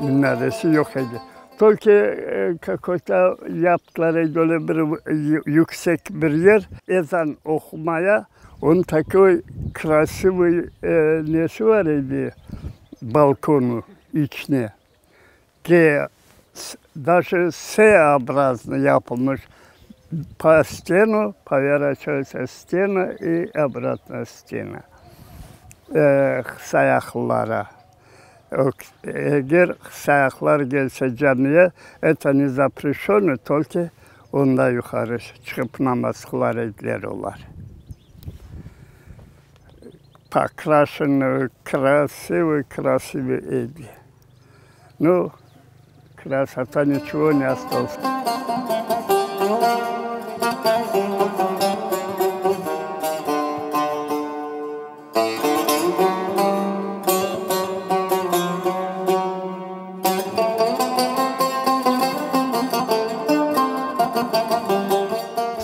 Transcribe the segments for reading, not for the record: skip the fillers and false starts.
minaresi yok idi. Türkiye kakota yaptılar böyle bir yüksek bir yer ezan okumaya. Onun takı krası bir nesi var idi balkonu içine. Даже S-образно yapılmış. По стену поворачивается стена и обратно стена. Sayaklara. Eğer sayaklar gelse camiye, это не запрещено, только onda yukarı çıkıp namaz kılarlar. Покрашено красивый idi. Ну, красота ничего не осталось.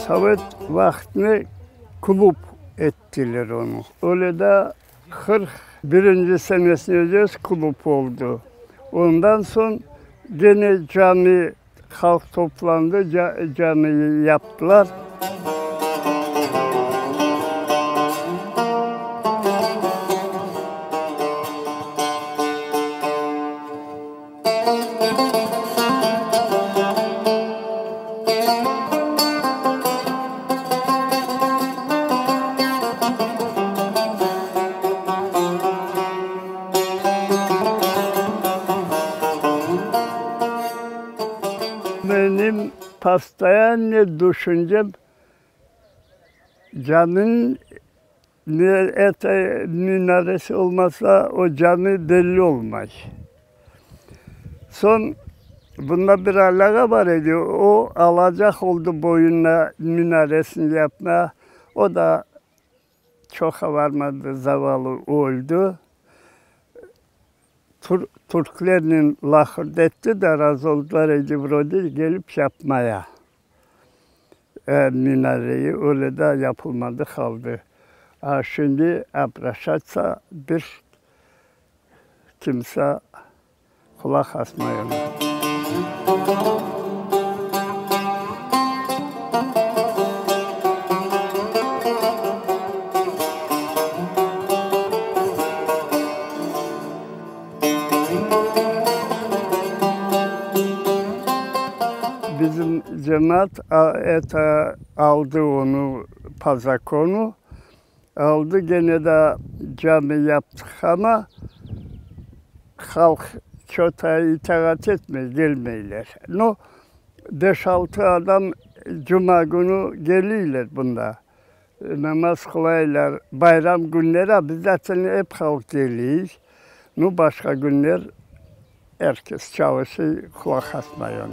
Sovet vaktini kulüp ettiler onu. Öyle de 41. senesinde kulüp oldu. Ondan sonra gene cami halk toplandı, camiyi yaptılar. Benim постоянно düşüncem caminin minaresi olmazsa o cami belli olmaz. Son bunda bir alaka var idi. O alacak oldu boyuna minaresini yapmaya. O da çok varmadı, zavallı oldu. Türklerin lahırd etti de razı oldular Ecevit'e gelip yapmaya. Minareyi öyle de yapılmadı kaldı. Şimdi abraşatsa bir kimse kulak asmıyor. Bizim cemaat aldı onu, pazakonu, aldı gene de cami yaptık ama halk çok itaat etmez, gelmeyler. No, 5-6 adam cuma günü geliyorlar bunda. Namaz kılaylar, bayram günleri biz zaten hep halk geliyor. No, başka günler herkes çalışıyor, kulak asmıyor.